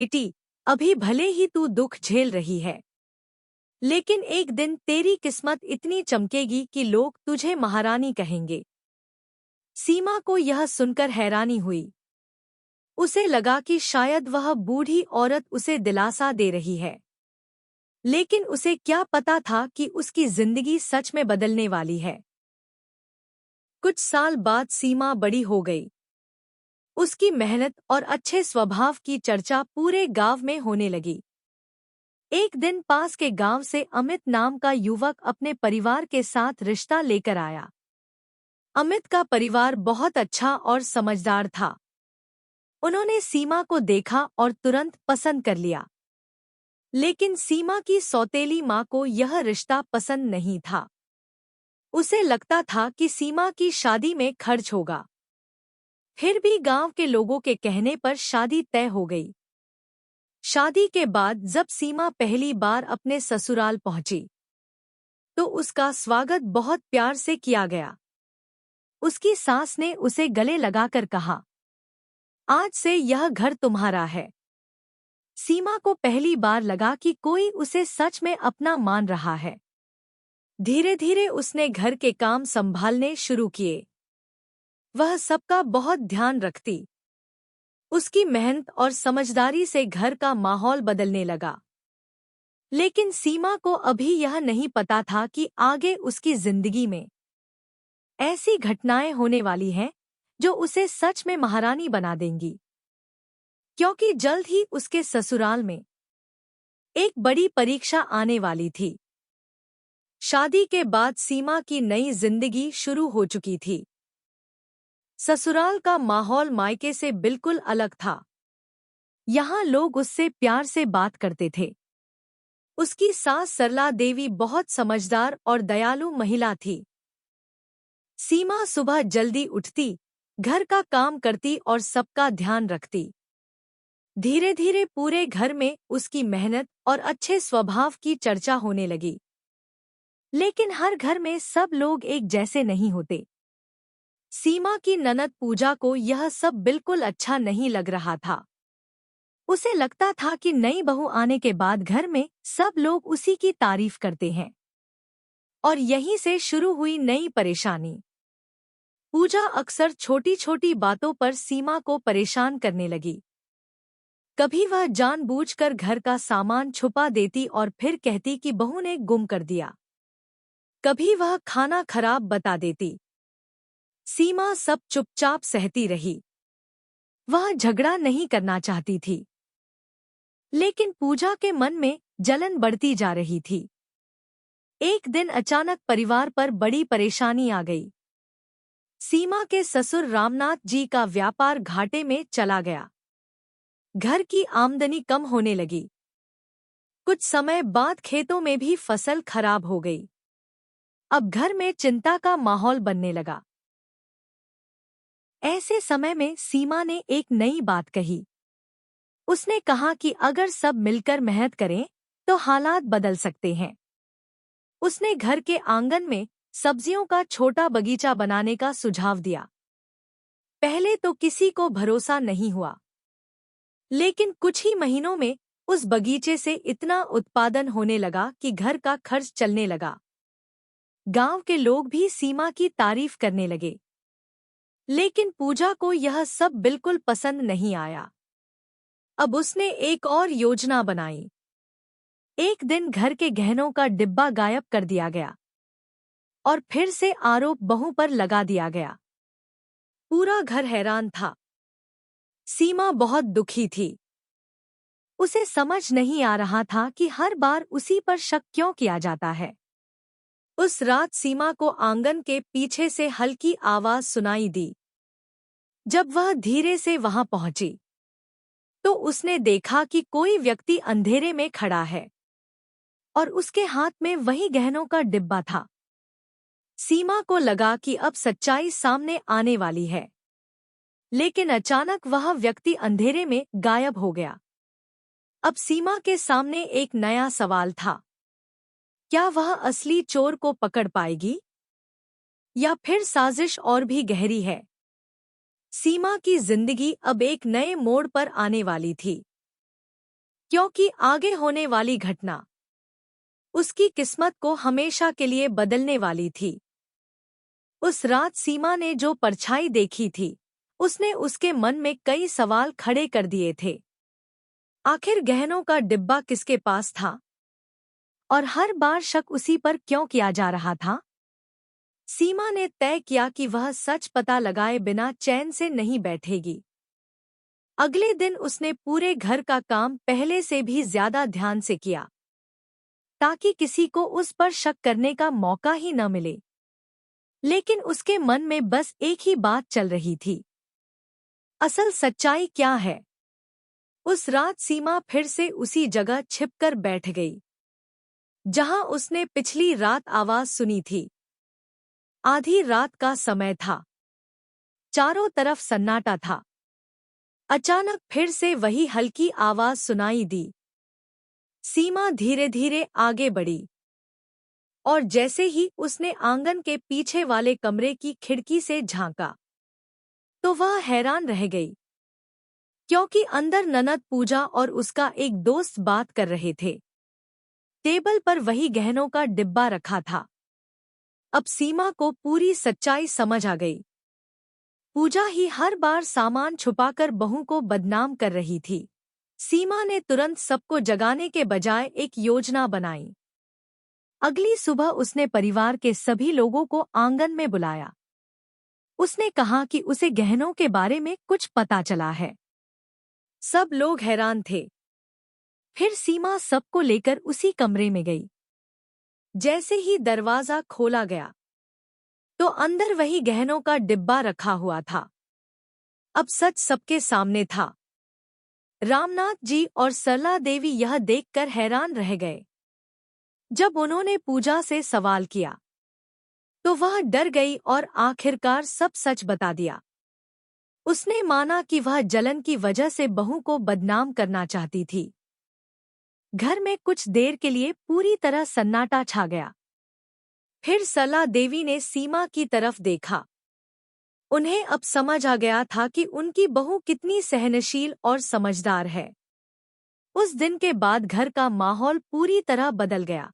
बेटी, अभी भले ही तू दुख झेल रही है, लेकिन एक दिन तेरी किस्मत इतनी चमकेगी कि लोग तुझे महारानी कहेंगे। सीमा को यह सुनकर हैरानी हुई। उसे लगा कि शायद वह बूढ़ी औरत उसे दिलासा दे रही है, लेकिन उसे क्या पता था कि उसकी जिंदगी सच में बदलने वाली है। कुछ साल बाद सीमा बड़ी हो गई। उसकी मेहनत और अच्छे स्वभाव की चर्चा पूरे गांव में होने लगी। एक दिन पास के गांव से अमित नाम का युवक अपने परिवार के साथ रिश्ता लेकर आया। अमित का परिवार बहुत अच्छा और समझदार था। उन्होंने सीमा को देखा और तुरंत पसंद कर लिया। लेकिन सीमा की सौतेली माँ को यह रिश्ता पसंद नहीं था। उसे लगता था कि सीमा की शादी में खर्च होगा। फिर भी गांव के लोगों के कहने पर शादी तय हो गई। शादी के बाद जब सीमा पहली बार अपने ससुराल पहुंची, तो उसका स्वागत बहुत प्यार से किया गया। उसकी सास ने उसे गले लगाकर कहा, आज से यह घर तुम्हारा है। सीमा को पहली बार लगा कि कोई उसे सच में अपना मान रहा है। धीरे धीरे उसने घर के काम संभालने शुरू किए। वह सबका बहुत ध्यान रखती। उसकी मेहनत और समझदारी से घर का माहौल बदलने लगा। लेकिन सीमा को अभी यह नहीं पता था कि आगे उसकी जिंदगी में ऐसी घटनाएं होने वाली हैं जो उसे सच में महारानी बना देंगी। क्योंकि जल्द ही उसके ससुराल में एक बड़ी परीक्षा आने वाली थी। शादी के बाद सीमा की नई जिंदगी शुरू हो चुकी थी। ससुराल का माहौल मायके से बिल्कुल अलग था। यहाँ लोग उससे प्यार से बात करते थे। उसकी सास सरला देवी बहुत समझदार और दयालु महिला थी। सीमा सुबह जल्दी उठती, घर का काम करती और सबका ध्यान रखती। धीरे धीरे पूरे घर में उसकी मेहनत और अच्छे स्वभाव की चर्चा होने लगी। लेकिन हर घर में सब लोग एक जैसे नहीं होते। सीमा की ननद पूजा को यह सब बिल्कुल अच्छा नहीं लग रहा था। उसे लगता था कि नई बहू आने के बाद घर में सब लोग उसी की तारीफ करते हैं। और यहीं से शुरू हुई नई परेशानी। पूजा अक्सर छोटी छोटी बातों पर सीमा को परेशान करने लगी। कभी वह जानबूझकर घर का सामान छुपा देती और फिर कहती कि बहू ने गुम कर दिया। कभी वह खाना खराब बता देती। सीमा सब चुपचाप सहती रही। वह झगड़ा नहीं करना चाहती थी, लेकिन पूजा के मन में जलन बढ़ती जा रही थी। एक दिन अचानक परिवार पर बड़ी परेशानी आ गई। सीमा के ससुर रामनाथ जी का व्यापार घाटे में चला गया। घर की आमदनी कम होने लगी। कुछ समय बाद खेतों में भी फसल खराब हो गई। अब घर में चिंता का माहौल बनने लगा। ऐसे समय में सीमा ने एक नई बात कही। उसने कहा कि अगर सब मिलकर मेहनत करें तो हालात बदल सकते हैं। उसने घर के आंगन में सब्जियों का छोटा बगीचा बनाने का सुझाव दिया। पहले तो किसी को भरोसा नहीं हुआ, लेकिन कुछ ही महीनों में उस बगीचे से इतना उत्पादन होने लगा कि घर का खर्च चलने लगा। गांव के लोग भी सीमा की तारीफ करने लगे। लेकिन पूजा को यह सब बिल्कुल पसंद नहीं आया। अब उसने एक और योजना बनाई। एक दिन घर के गहनों का डिब्बा गायब कर दिया गया और फिर से आरोप बहू पर लगा दिया गया। पूरा घर हैरान था। सीमा बहुत दुखी थी। उसे समझ नहीं आ रहा था कि हर बार उसी पर शक क्यों किया जाता है। उस रात सीमा को आंगन के पीछे से हल्की आवाज सुनाई दी। जब वह धीरे से वहां पहुंची, तो उसने देखा कि कोई व्यक्ति अंधेरे में खड़ा है और उसके हाथ में वही गहनों का डिब्बा था। सीमा को लगा कि अब सच्चाई सामने आने वाली है। लेकिन अचानक वह व्यक्ति अंधेरे में गायब हो गया। अब सीमा के सामने एक नया सवाल था। क्या वह असली चोर को पकड़ पाएगी, या फिर साजिश और भी गहरी है? सीमा की जिंदगी अब एक नए मोड़ पर आने वाली थी। क्योंकि आगे होने वाली घटना उसकी किस्मत को हमेशा के लिए बदलने वाली थी। उस रात सीमा ने जो परछाई देखी थी, उसने उसके मन में कई सवाल खड़े कर दिए थे। आखिर गहनों का डिब्बा किसके पास था? और हर बार शक उसी पर क्यों किया जा रहा था? सीमा ने तय किया कि वह सच पता लगाए बिना चैन से नहीं बैठेगी। अगले दिन उसने पूरे घर का काम पहले से भी ज्यादा ध्यान से किया, ताकि किसी को उस पर शक करने का मौका ही न मिले। लेकिन उसके मन में बस एक ही बात चल रही थी, असल सच्चाई क्या है? उस रात सीमा फिर से उसी जगह छिपकर बैठ गई, जहां उसने पिछली रात आवाज सुनी थी। आधी रात का समय था, चारों तरफ सन्नाटा था। अचानक फिर से वही हल्की आवाज सुनाई दी। सीमा धीरे धीरे आगे बढ़ी, और जैसे ही उसने आंगन के पीछे वाले कमरे की खिड़की से झांका, तो वह हैरान रह गई, क्योंकि अंदर ननद पूजा और उसका एक दोस्त बात कर रहे थे। टेबल पर वही गहनों का डिब्बा रखा था। अब सीमा को पूरी सच्चाई समझ आ गई। पूजा ही हर बार सामान छुपाकर बहू को बदनाम कर रही थी। सीमा ने तुरंत सबको जगाने के बजाय एक योजना बनाई। अगली सुबह उसने परिवार के सभी लोगों को आंगन में बुलाया। उसने कहा कि उसे गहनों के बारे में कुछ पता चला है। सब लोग हैरान थे। फिर सीमा सबको लेकर उसी कमरे में गई। जैसे ही दरवाजा खोला गया, तो अंदर वही गहनों का डिब्बा रखा हुआ था। अब सच सबके सामने था। रामनाथ जी और सरला देवी यह देखकर हैरान रह गए। जब उन्होंने पूजा से सवाल किया, तो वह डर गई और आखिरकार सब सच बता दिया। उसने माना कि वह जलन की वजह से बहू को बदनाम करना चाहती थी। घर में कुछ देर के लिए पूरी तरह सन्नाटा छा गया। फिर सरला देवी ने सीमा की तरफ देखा। उन्हें अब समझ आ गया था कि उनकी बहू कितनी सहनशील और समझदार है। उस दिन के बाद घर का माहौल पूरी तरह बदल गया।